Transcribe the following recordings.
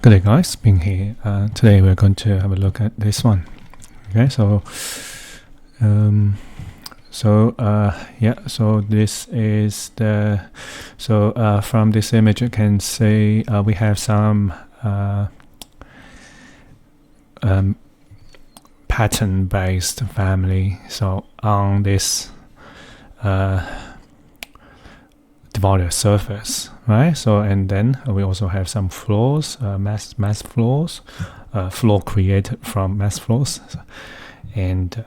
Good day guys, Bing here. Today we're going to have a look at this one. Okay, so this is the from this image you can see we have some pattern based family. So on this divided surface, right? So and then we also have some floors, mass floors, floor created from mass floors, and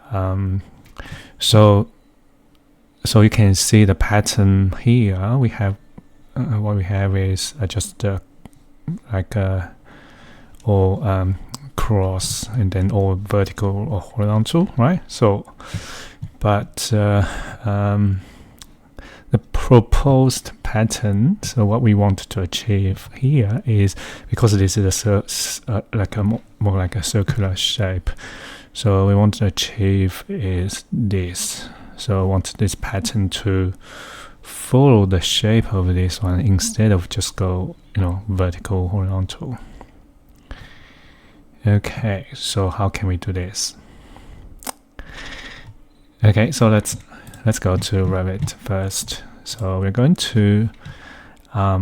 so you can see the pattern here. We have what we have is just like all cross and then all vertical or horizontal, right? So but the proposed pattern, so what we want to achieve here is, because this is like a more like a circular shape, so we want to achieve is this. So I want this pattern to follow the shape of this one instead of just go, vertical, horizontal. Okay, so how can we do this? Okay, so let's go to Revit first. So we're going to let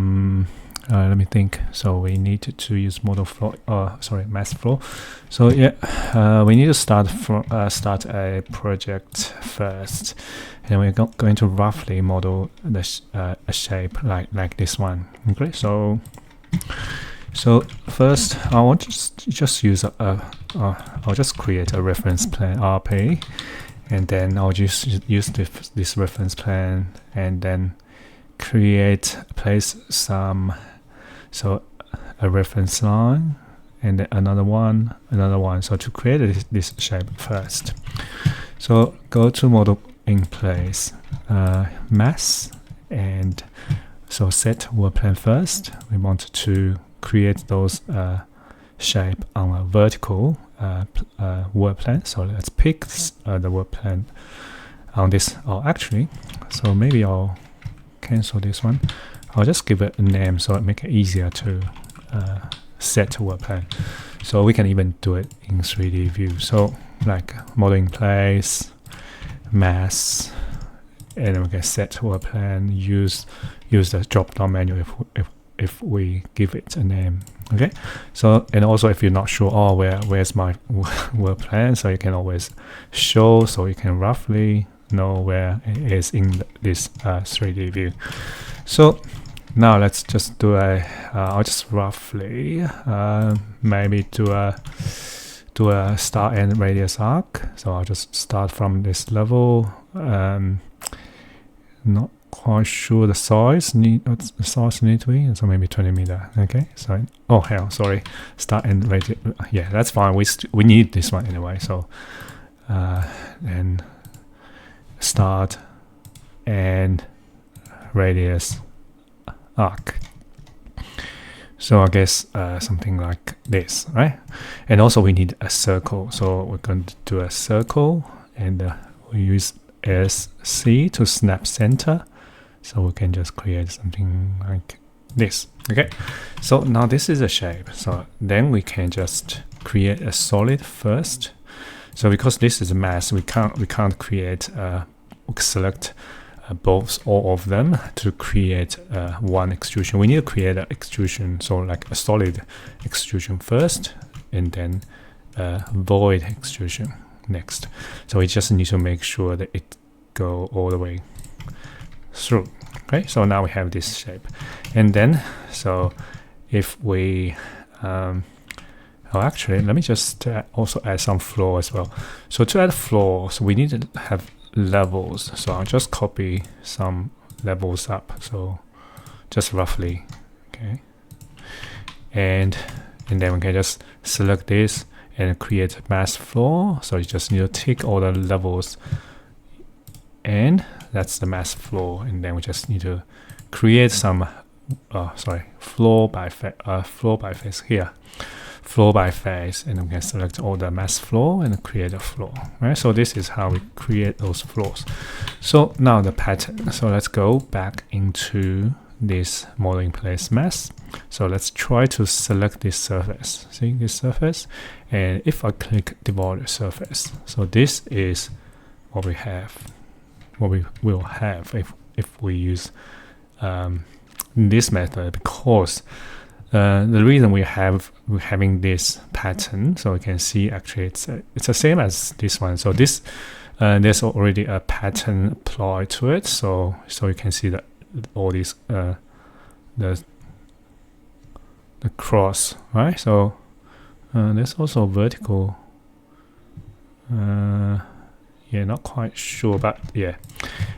me think. So we need to use model floor, mass floor. So yeah, we need to start a project first, and we're going to roughly model the a shape like this one. Okay, so first I want to just use I'll just create a reference plane RP. And then I'll just use this reference plane and then place some, so a reference line and then another one. So to create this shape first, so go to model in place, mass, and so set work plane first. We want to create those shape on a vertical work plane. So let's pick the work plane on this. Actually, so maybe I'll cancel this one. I'll just give it a name so it make it easier to set work plane. So we can even do it in 3D view. So like model in place, mass, and then we can set work plane. Use the drop down menu if we give it a name. Okay, so and also if you're not sure, where's my work plan, so you can always show, so you can roughly know where it is in this 3D view. So now let's just do I'll just roughly maybe do a start and radius arc. So I'll just start from this level. Not quite sure the size need to be, so maybe 20 meter. Okay, so start and radius. Yeah, that's fine. We need this one anyway. So and start and radius arc. So I guess something like this, right? And also we need a circle. So we're going to do a circle, and we use SC to snap center. So we can just create something like this. Okay, so now this is a shape. So then we can just create a solid first. So because this is a mass, we can't create select all of them to create one extrusion. We need to create an extrusion, so like a solid extrusion first, and then void extrusion next. So we just need to make sure that it go all the way through. Okay, so now we have this shape, and then so if we actually let me just also add some floor as well. So to add floor, so we need to have levels. So I'll just copy some levels up, so just roughly. Okay, and then we can just select this and create a mass floor. So you just need to tick all the levels, and that's the mass floor. And then we just need to create some floor by face here, floor by face, and we can select all the mass floor and create a floor, right? So this is how we create those floors. So now the pattern. So let's go back into this model in place mask. So let's try to select this surface. See this surface, and if I click devolve surface, so this is what we have, what we will have if we use this method, because the reason we're having this pattern, so you can see actually it's the same as this one. So this there's already a pattern applied to it, so you can see that all these the cross, right? So there's also vertical. Yeah, not quite sure, but yeah.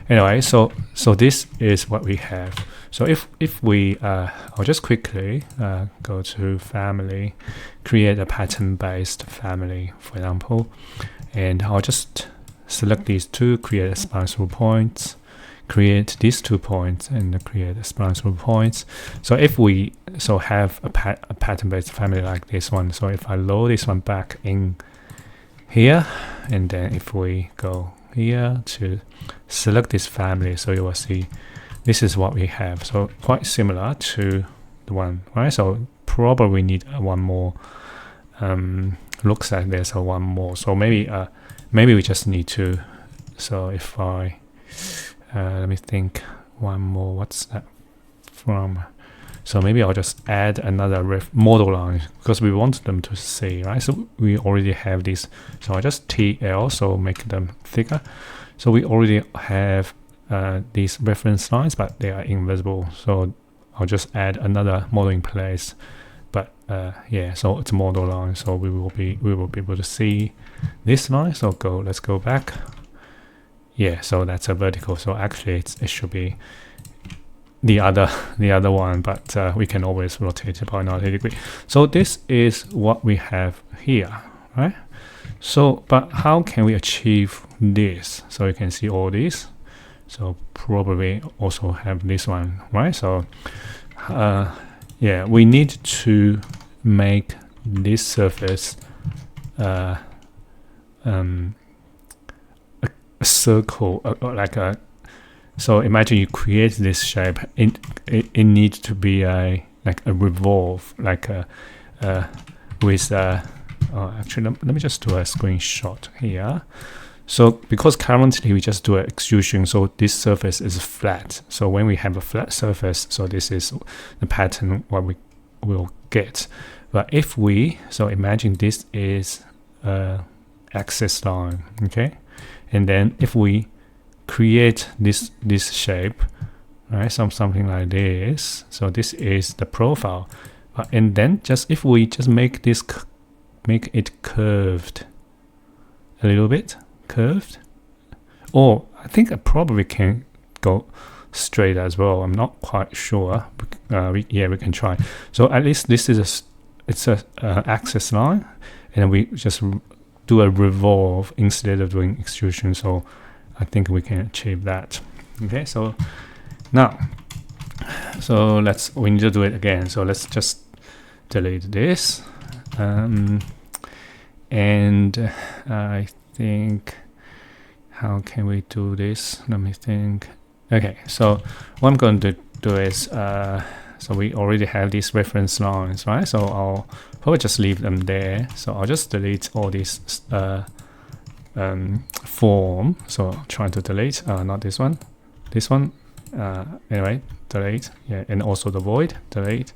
Anyway, so this is what we have. So if we I'll just quickly go to family, create a pattern-based family, for example, and I'll just select these two, create a spline through points, create these 2 points, and create a spline through points. So if we have a pattern-based family like this one, so if I load this one back in here, and then if we go here to select this family, so you will see this is what we have. So quite similar to the one, right? So probably need one more. Looks like there's a one more. So maybe we just need to. So if I let me think, one more. What's that from? So maybe I'll just add another model line because we want them to see, right? So we already have this. So I just TL, so make them thicker. So we already have these reference lines, but they are invisible. So I'll just add another model in place. But yeah, so it's a model line. So we will be able to see this line. So let's go back. Yeah, so that's a vertical. So actually, it should be the other one, but we can always rotate it by 90 degrees. So this is what we have here, right? So but how can we achieve this? So you can see all these. So probably also have this one, right? So yeah, we need to make this surface a circle, like a. So imagine you create this shape. It needs to be like a revolve, like with actually let me just do a screenshot here. So because currently we just do an extrusion, so this surface is flat. So when we have a flat surface, so this is the pattern what we will get. But if so imagine this is axis line, okay, and then if we create this shape, right? Something like this. So this is the profile, and then if we just make it curved a little bit, or I think I probably can go straight as well. I'm not quite sure. We can try. So at least this is it's a axis line, and we just do a revolve instead of doing extrusion. So I think we can achieve that. Okay, so now, we need to do it again. So let's just delete this, and I think, how can we do this? Let me think. Okay, so what I'm going to do is, so we already have these reference lines, right? So I'll probably just leave them there. So I'll just delete all these form. So trying to delete, not this one, anyway, delete. Yeah, and also the void, delete.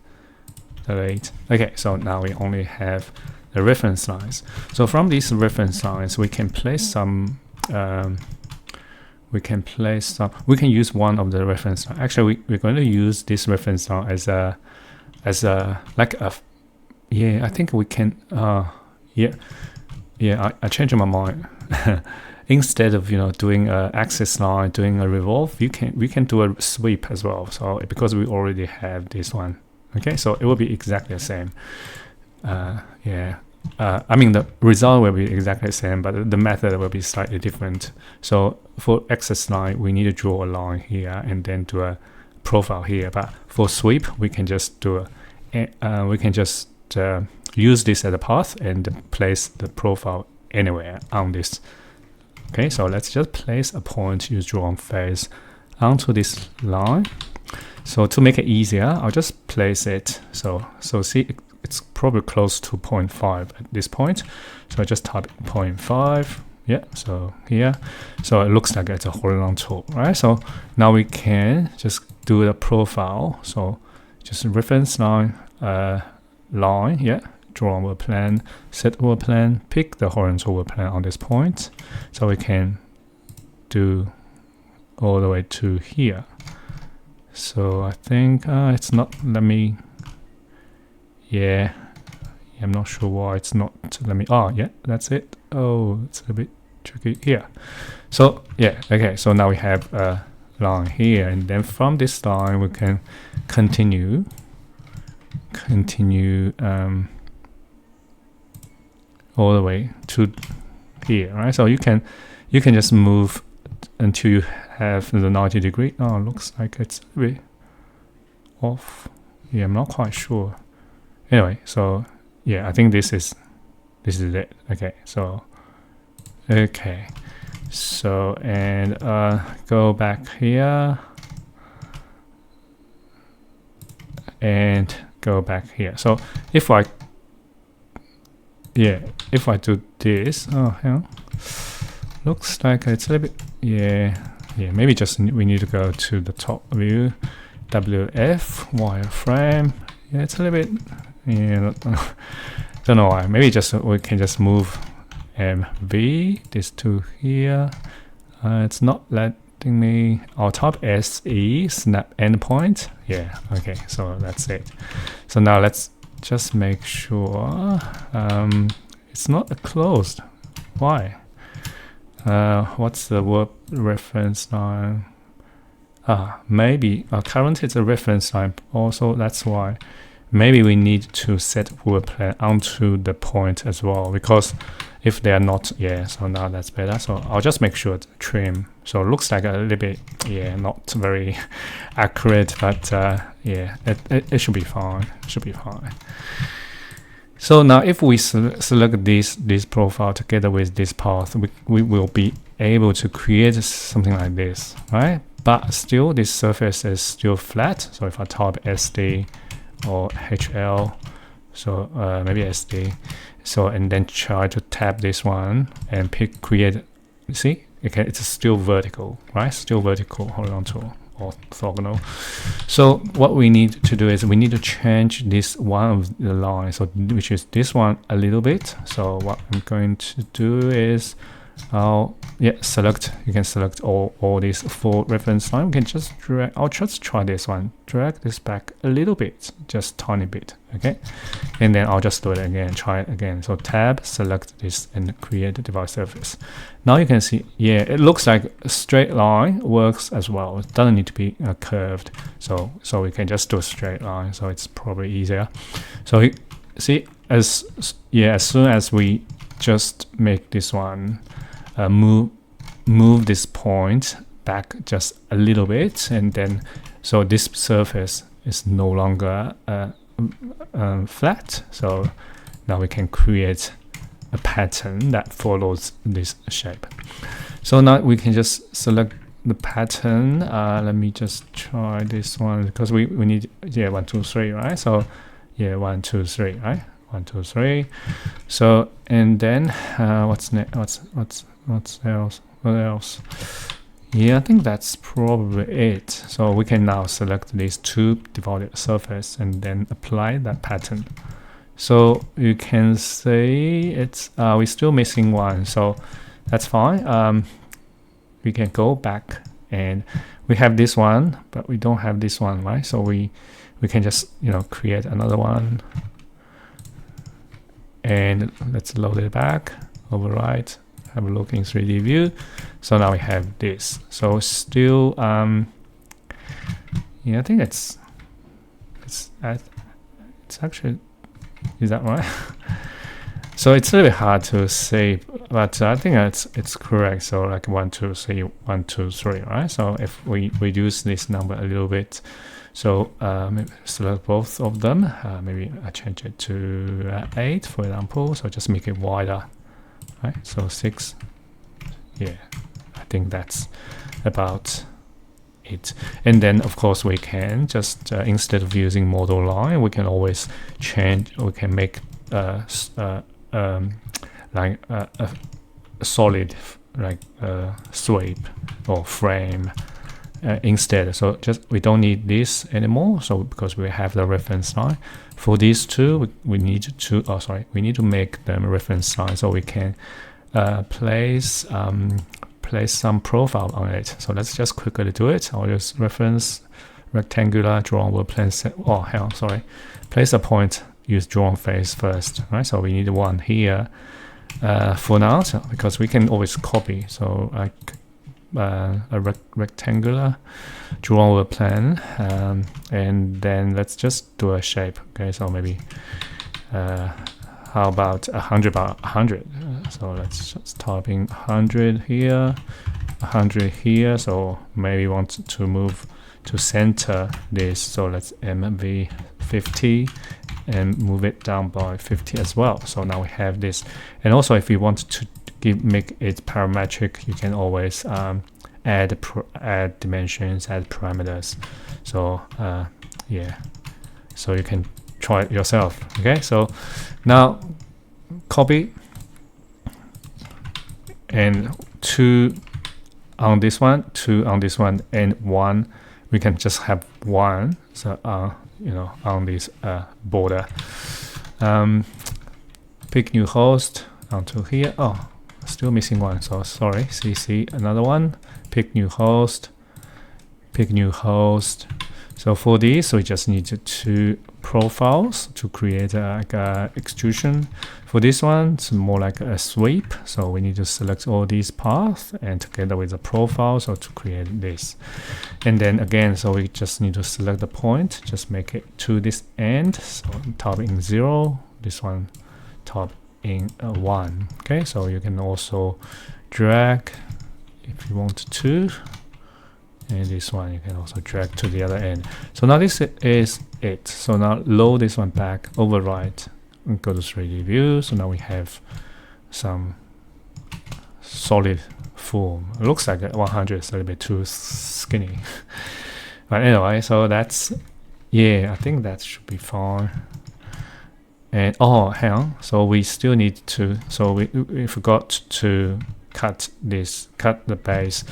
Okay, so now we only have the reference lines. So from these reference lines, we can place some. We can use one of the reference lines. Actually, we're going to use this reference line as a like a. Yeah, I think we can. Yeah, I changed my mind. Instead of doing a axis line, doing a revolve, we can do a sweep as well. So because we already have this one, okay, so it will be exactly the same. Yeah, I mean the result will be exactly the same, but the method will be slightly different. So for axis line, we need to draw a line here and then do a profile here. But for sweep, we can just do use this as a path and place the profile anywhere on this. Okay, so let's just place a point, use draw on face onto this line, So to make it easier, I'll just place it. So see, it's probably close to 0.5 at this point. So I just type 0.5. Yeah, so here. So it looks like it's a horizontal, right? So now we can just do the profile. So just reference line, yeah, draw over plan, set over plan, pick the horizontal over plan on this point. So we can do all the way to here. So I think it's not, let me, yeah, I'm not sure why it's not, let me, oh yeah, that's it. Oh, it's a bit tricky here. So yeah, okay, so now we have a line here, and then from this line we can continue all the way to here, right? So you can just move until you have the 90 degree. Oh, looks like it's a bit off. Yeah, I'm not quite sure. Anyway, so yeah, I think this is it. Okay, so and go back here and go back here. So if I do this, oh hang on, looks like it's a little bit, yeah, maybe just we need to go to the top view, WF wireframe. Yeah, it's a little bit, yeah, don't know why. Maybe just we can just move MV this to here. It's not letting me. I'll type SE snap endpoint. Yeah, okay, so that's it. So now let's just make sure it's not closed. Why? What's the word reference line? Maybe current is a reference line also. That's why maybe we need to set word plan onto the point as well, because if they are not, yeah, so now that's better. So I'll just make sure to trim. So it looks like a little bit, yeah, not very accurate, but yeah, it should be fine. So now if we select this profile together with this path, we will be able to create something like this, right? But still this surface is still flat. So if I type SD or HL, so maybe SD, so and then try to tap this one and pick create, see, okay, it's still vertical, right? Still vertical, horizontal, orthogonal. So what we need to do is we need to change this one of the lines, so which is this one a little bit. So what I'm going to do is select, you can select all these 4 reference lines. We can just drag, I'll just try this one, drag this back a little bit, just tiny bit, okay? And then I'll just do it again, try it again. So tab, select this and create the device surface. Now you can see, yeah, it looks like a straight line works as well. It doesn't need to be curved. So we can just do a straight line. So it's probably easier. So you see, as soon as we just make this one, move this point back just a little bit, and then so this surface is no longer flat. So now we can create a pattern that follows this shape. So now we can just select the pattern. Let me just try this one, because we need, yeah, 1 2 3, right? So yeah, 1 2 3, right? 1 2 3. So and then what's next? What else? Yeah, I think that's probably it. So we can now select these 2 divided surface and then apply that pattern. So you can say it's we're still missing one, so that's fine. We can go back and we have this one, but we don't have this one, right? So we can just, you know, create another one, and let's load it back, override, have a look in 3D view. So now we have this. So still, yeah, I think it's actually, is that right? So it's a little bit hard to say, but I think it's correct. So like 1 2 3 1 2 3, right? So if we reduce this number a little bit, so maybe select both of them. Maybe I change it to 8, for example. So just make it wider, right? So 6. Yeah, I think that's about it. And then of course we can just instead of using model line, we can always change. We can make like a solid like sweep or frame instead. So just we don't need this anymore. So because we have the reference line for these two, we need to we need to make them reference line so we can place some profile on it. So let's just quickly do it. I'll just reference rectangular drawable plane set. Oh hell, sorry. Place a point. Use drawn face first, right? So we need one here for now, because we can always copy. So like a rectangular drawable plane, and then let's just do a shape. Okay, so maybe how about 100 by 100? So let's just type in 100 here, 100 here. So maybe want to move to center this. So let's MV 50 and move it down by 50 as well. So now we have this. And also if you want to make it parametric, you can always add dimensions, add parameters. So yeah, so you can try it yourself. Okay, so now copy, and 2 on this one, 2 on this one, and 1. We can just have 1. So you know, on this border. Pick new host onto here. Oh, still missing one. So sorry. CC another one. Pick new host. Pick new host. So for this, we just need 2 profiles to create like a extrusion. For this one, it's more like a sweep. So we need to select all these paths and together with the profile, so to create this. And then again, so we just need to select the point, just make it to this end. So top in 0, this one top in 1. Okay, so you can also drag if you want to. And this one you can also drag to the other end. So now this is it. So now load this one back, override, and go to 3D view. So now we have some solid form. It looks like 100 is a little bit too skinny. But anyway, so that's, yeah, I think that should be fine. And oh, hang on. So we still need to, so we forgot to cut the base.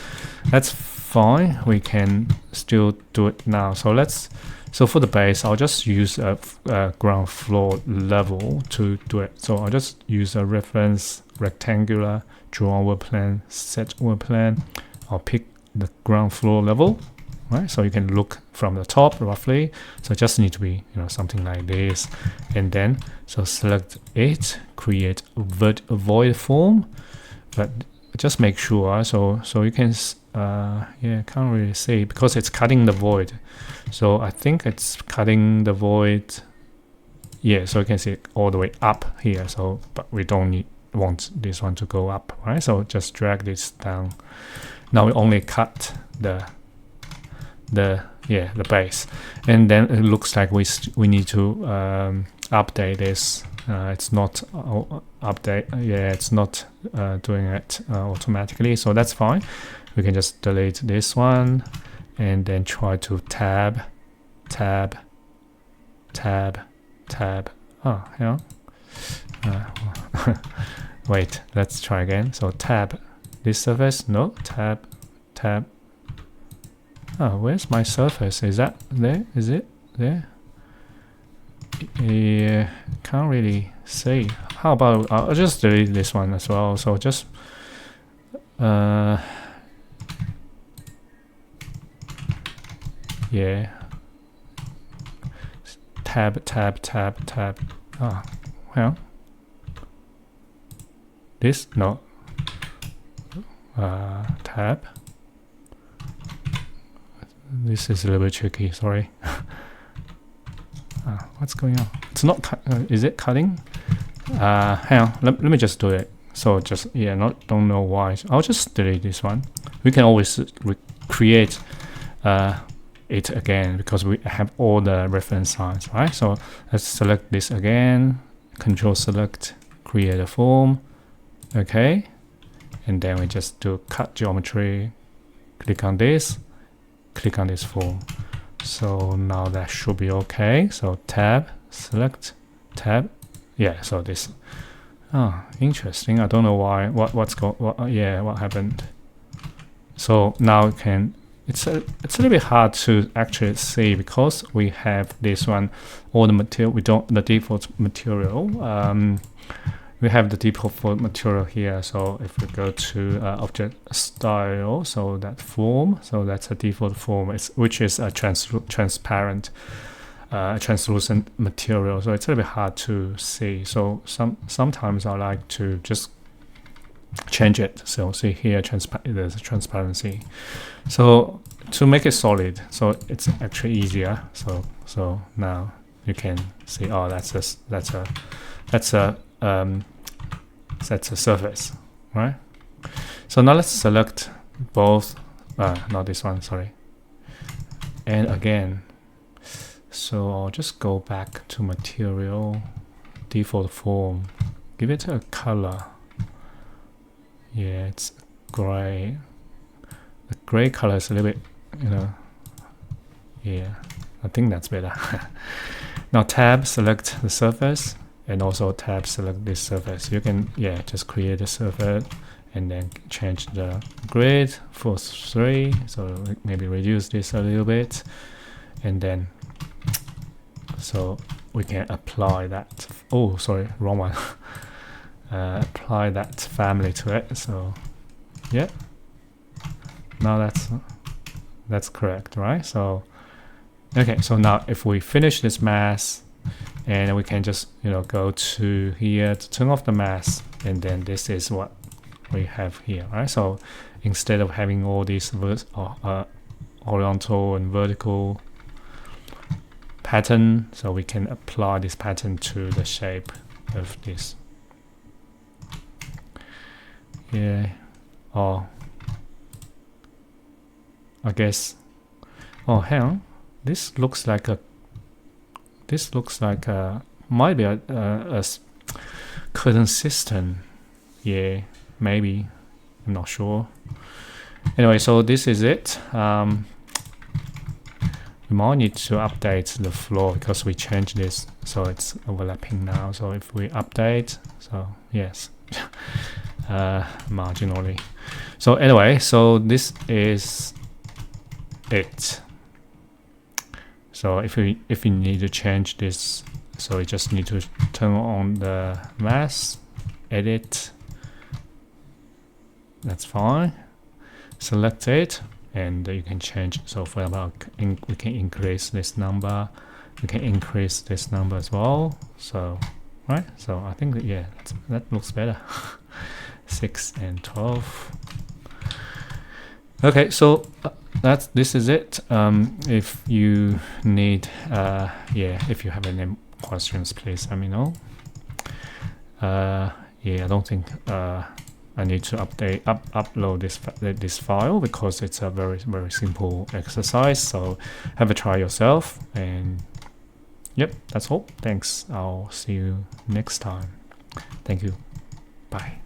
That's fine, we can still do it now. So for the base, I'll just use a ground floor level to do it. So I'll just use a reference rectangular drawable plane, set over plane. I'll pick the ground floor level, right? So you can look from the top roughly. So it just need to be, you know, something like this. And then so select it, create a void form, but just make sure so you can yeah, can't really see because it's cutting the void. So I think it's cutting the void, yeah, so you can see it all the way up here. So but we don't want this one to go up, right? So just drag this down. Now we only cut the base, and then it looks like we need to update this. It's not update. Yeah, it's not doing it automatically. So that's fine. We can just delete this one, and then try to tab. Oh, hang on. Wait, let's try again. So tab this surface. No, tab. Oh, where's my surface? Is that there? Is it there? Yeah, can't really see. How about I'll just delete this one as well. So just yeah, tab. Ah, well, this no. Tab. This is a little bit tricky. Sorry. What's going on? It's not is it cutting? Hang on, let me just do it. So just, yeah, don't know why. I'll just delete this one. We can always create it again because we have all the reference lines, right? So let's select this again, Control select, create a form. Okay, and then we just do cut geometry, click on this, click on this form. So now that should be okay. So tab, select, tab. Yeah, so this. Oh, interesting. I don't know why. What happened? So now it can. It's a little bit hard to actually see because we have this one, all the material. The default material. We have the default material here. So if we go to object style, so that form, so that's a default form, which is a transparent, translucent material. So it's a little bit hard to see. So sometimes I like to just change it. So see here, there's a transparency. So to make it solid, so it's actually easier. So now you can see, oh, that's a surface, right? So now let's select both, not this one, sorry. And again, so I'll just go back to material, default form, give it a color. Yeah, it's gray. The gray color is a little bit, yeah, I think that's better. Now tab, select the surface, and also tab, select this surface. You can, just create a surface and then change the grid for 3. So maybe reduce this a little bit, and then so we can apply that. Oh, sorry, wrong one. Apply that family to it. So yeah, now that's correct, right? So okay, so now if we finish this mask, and we can just go to here to turn off the mask, and then this is what we have here, right? So instead of having all these horizontal and vertical pattern, so we can apply this pattern to the shape of this. Yeah. Oh, I guess. Oh, hang on. This looks like a might be a curtain system. Yeah, maybe. I'm not sure. Anyway, so this is it. We might need to update the floor because we changed this, so it's overlapping now. So if we update, so yes, marginally. So anyway, so this is it. So if you need to change this, so you just need to turn on the mask, edit. That's fine. Select it, and you can change. So for example, we can increase this number. We can increase this number as well. So right. So I think that looks better. 6 and 12. Okay, so this is it. If you need, if you have any questions, please let me know. I don't think I need to upload this file because it's a very simple exercise. So have a try yourself, and yep, that's all. Thanks. I'll see you next time. Thank you. Bye.